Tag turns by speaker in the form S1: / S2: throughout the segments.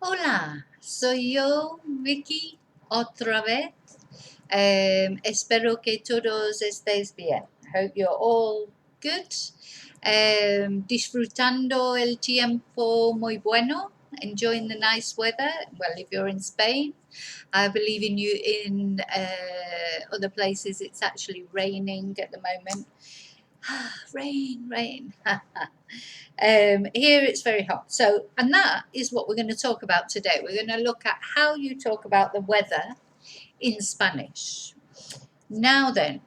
S1: Hola, soy yo, Vicky, otra vez. Espero que todos estéis bien. Hope you're all good. Disfrutando el tiempo muy bueno. Enjoying the nice weather. Well, if you're in Spain, I believe in other places it's actually raining at the moment. Rain, rain. Here it's very hot. So, and that is what we're going to talk about today. We're going to look at how you talk about the weather in Spanish. Now then,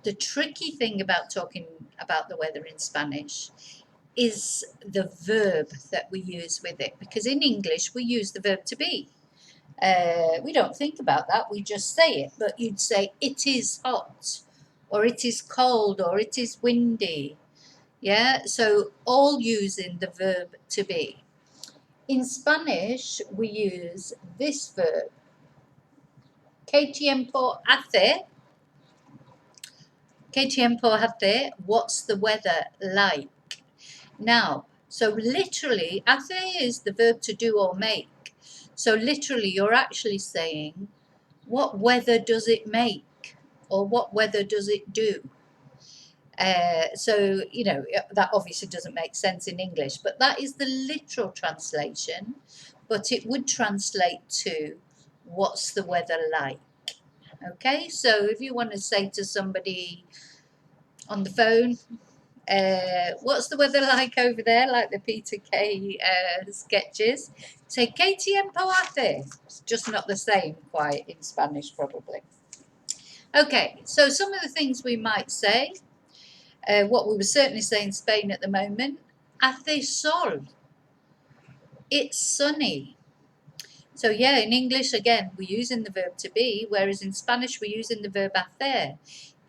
S1: the tricky thing about talking about the weather in Spanish is the verb that we use with it, because in English we use the verb to be. We don't think about that, we just say it, but you'd say it is hot, or it is cold, or it is windy. Yeah, so all using the verb to be. In Spanish, we use this verb. ¿Qué tiempo hace? ¿Qué tiempo hace? What's the weather like? Now, so literally, hace is the verb to do or make. So literally, you're actually saying, what weather does it make? Or what weather does it do? So, you know, that obviously doesn't make sense in English, but that is the literal translation. But it would translate to, what's the weather like? Okay, so if you want to say to somebody on the phone, what's the weather like over there, like the Peter Kay sketches, say, ¿Qué tiempo hace? It's just not the same quite in Spanish, probably. Okay, so some of the things we might say. What we would certainly say in Spain at the moment, hace sol. It's sunny. So yeah, in English, again, we're using the verb to be, whereas in Spanish, we're using the verb hacer.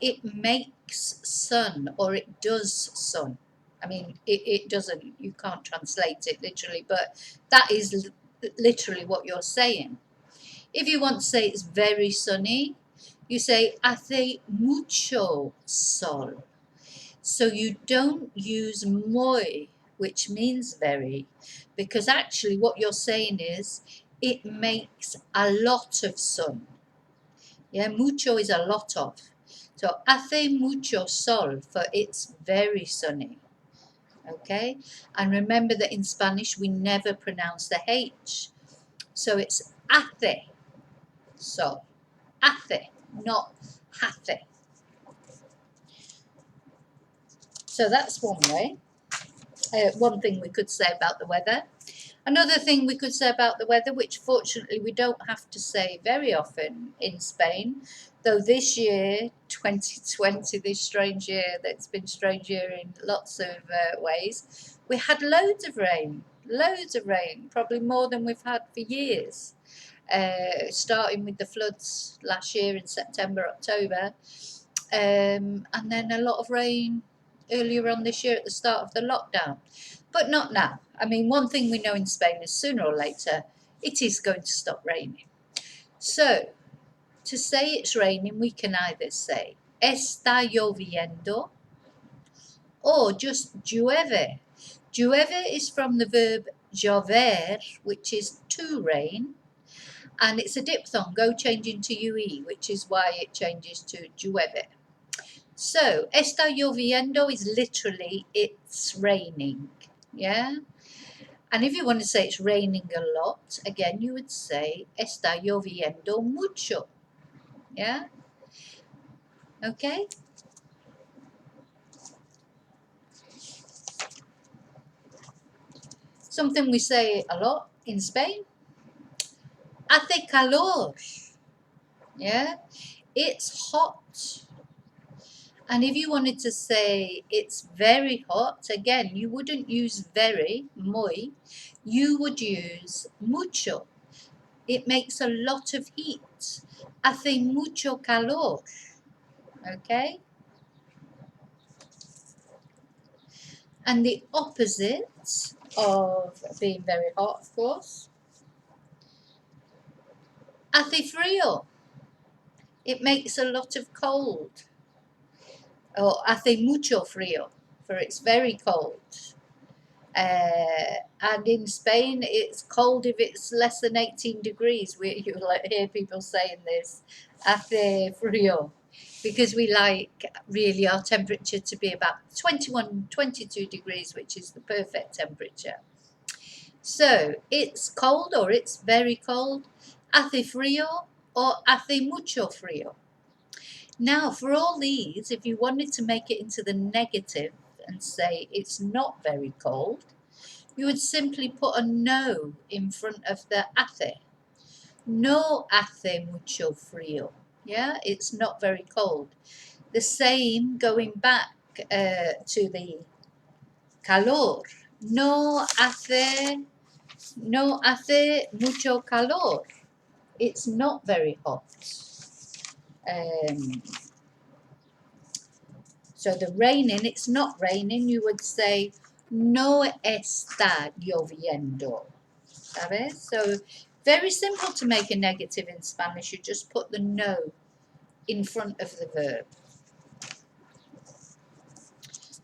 S1: It makes sun, or it does sun. I mean, it doesn't, you can't translate it literally, but that is literally what you're saying. If you want to say it's very sunny, you say hace mucho sol. So you don't use muy, which means very, because actually what you're saying is it makes a lot of sun. Yeah, mucho is a lot of. So hace mucho sol, for it's very sunny. Okay, and remember that in Spanish we never pronounce the H. So it's hace sol. Hace, not hace. So that's one way. One thing we could say about the weather. Another thing we could say about the weather, which fortunately we don't have to say very often in Spain, though this year, 2020, this strange year that's been strange year in lots of ways, we had loads of rain, probably more than we've had for years. Starting with the floods last year in September, October, and then a lot of rain earlier on this year at the start of the lockdown, but not now. I mean, one thing we know in Spain is sooner or later it is going to stop raining. So to say it's raining, we can either say está lloviendo or just llueve. Llueve is from the verb llover, which is to rain, and it's a diphthong, go changing to ue, which is why it changes to llueve. So, está lloviendo is literally it's raining, yeah? And if you want to say it's raining a lot, again, you would say está lloviendo mucho, yeah? Okay? Something we say a lot in Spain, hace calor, yeah? It's hot. And if you wanted to say it's very hot, again, you wouldn't use very, muy, you would use mucho. It makes a lot of heat. Hace mucho calor. Okay? And the opposite of being very hot, of course, hace frio. It makes a lot of cold. Or hace mucho frío, for it's very cold. And in Spain, it's cold if it's less than 18 degrees. You'll hear people saying this, hace frio, because we like really our temperature to be about 21, 22 degrees, which is the perfect temperature. So it's cold or it's very cold, hace frio or hace mucho frio. Now, for all these, if you wanted to make it into the negative and say it's not very cold, you would simply put a no in front of the hace. No hace mucho frio. Yeah, it's not very cold. The same going back to the calor. No hace mucho calor. It's not very hot. So the raining, it's not raining, you would say no está lloviendo. ¿Sabes? So very simple to make a negative in Spanish. You just put the no in front of the verb.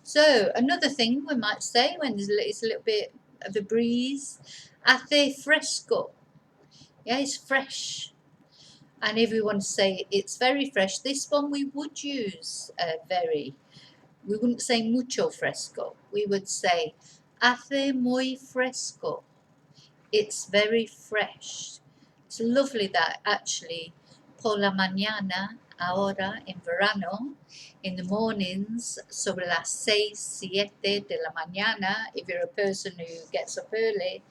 S1: So another thing we might say when it's a little bit of a breeze, hace fresco. Yeah, it's fresh. And if we want to say it's very fresh, this one we would use very. We wouldn't say mucho fresco. We would say hace muy fresco. It's very fresh. It's lovely that actually por la mañana, ahora en verano, in the mornings, sobre las 6, 7 de la mañana, if you're a person who gets up early,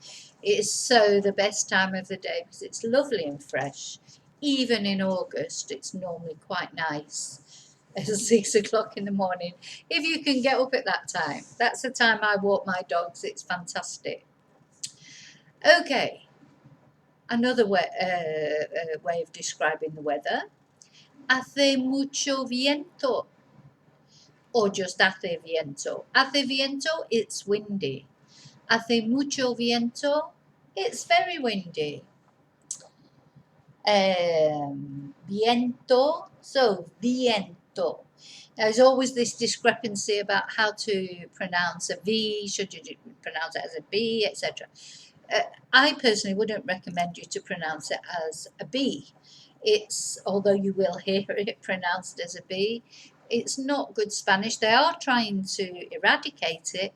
S1: it is so the best time of the day because it's lovely and fresh. Even in August, it's normally quite nice at 6 o'clock in the morning. If you can get up at that time, that's the time I walk my dogs. It's fantastic. Okay, another way of describing the weather. Hace mucho viento, or just hace viento. Hace viento, it's windy. Hace mucho viento, it's very windy. Viento, so viento. There's always this discrepancy about how to pronounce a V, should you pronounce it as a B, etc. I personally wouldn't recommend you to pronounce it as a B. Although you will hear it pronounced as a B, it's not good Spanish. They are trying to eradicate it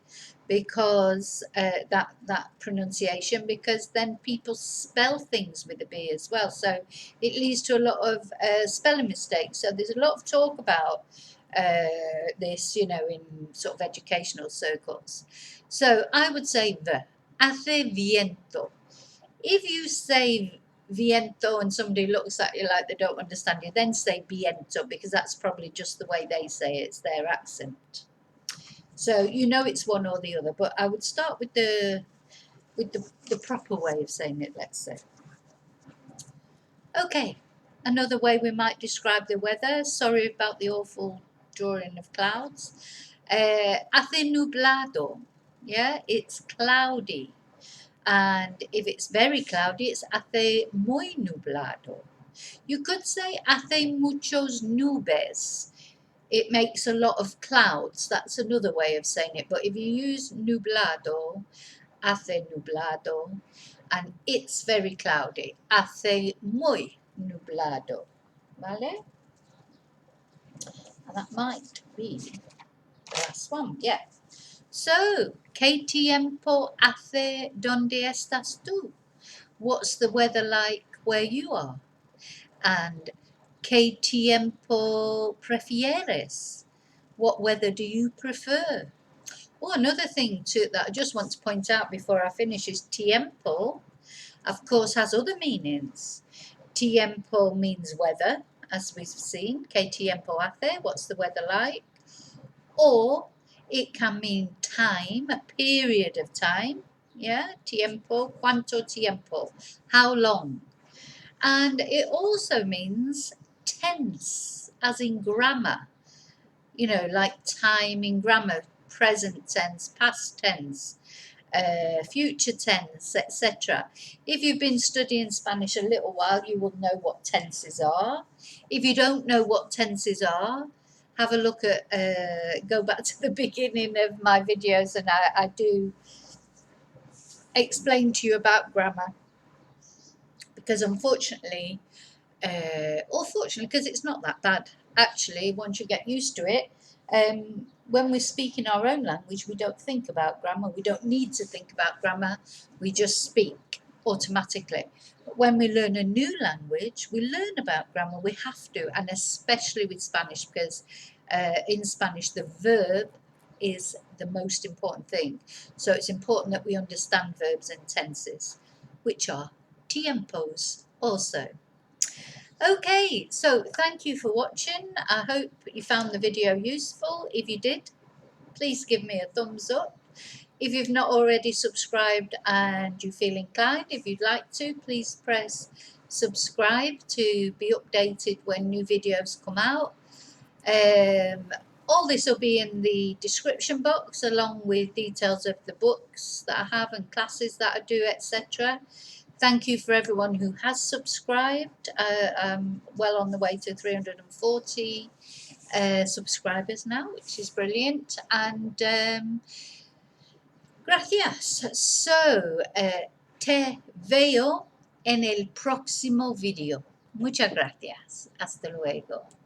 S1: because that pronunciation, because then people spell things with a B as well. So it leads to a lot of spelling mistakes. So there's a lot of talk about this, in sort of educational circles. So I would say the. Hace viento. If you say viento and somebody looks at you like they don't understand you, then say viento, because that's probably just the way they say it. It's their accent. So it's one or the other. But I would start with the proper way of saying it, let's say. Okay, another way we might describe the weather. Sorry about the awful drawing of clouds. Hace nublado. Yeah, it's cloudy. And if it's very cloudy, it's hace muy nublado. You could say hace muchos nubes. It makes a lot of clouds. That's another way of saying it. But if you use nublado, hace nublado, and it's very cloudy, hace muy nublado. ¿Vale? And that might be the last one. Yeah. So, ¿qué tiempo hace donde estás tú? What's the weather like where you are? And ¿qué tiempo prefieres? What weather do you prefer? Oh, another thing too that I just want to point out before I finish is tiempo, of course, has other meanings. Tiempo means weather, as we've seen. ¿Qué tiempo hace? What's the weather like? Or it can mean time, a period of time. Yeah, tiempo, cuánto tiempo, how long. And it also means tense, as in grammar. Like time in grammar, present tense, past tense, future tense, etc. If you've been studying Spanish a little while, you will know what tenses are. If you don't know what tenses are, have a look at, go back to the beginning of my videos, and I do explain to you about grammar, because unfortunately, or fortunately, because it's not that bad actually once you get used to it. When we speak in our own language, we don't think about grammar. We don't need to think about grammar. We just speak automatically. But when we learn a new language, we learn about grammar. We have to, and especially with Spanish, because in Spanish the verb is the most important thing. So it's important that we understand verbs and tenses, which are tiempos also. Okay, so thank you for watching. I hope you found the video useful. If you did, please give me a thumbs up. If you've not already subscribed and you feel inclined, if you'd like to, please press subscribe to be updated when new videos come out. All this will be in the description box, along with details of the books that I have and classes that I do, etc. Thank you for everyone who has subscribed. I'm well on the way to 340 subscribers now, which is brilliant. And gracias. So, te veo en el próximo video. Muchas gracias. Hasta luego.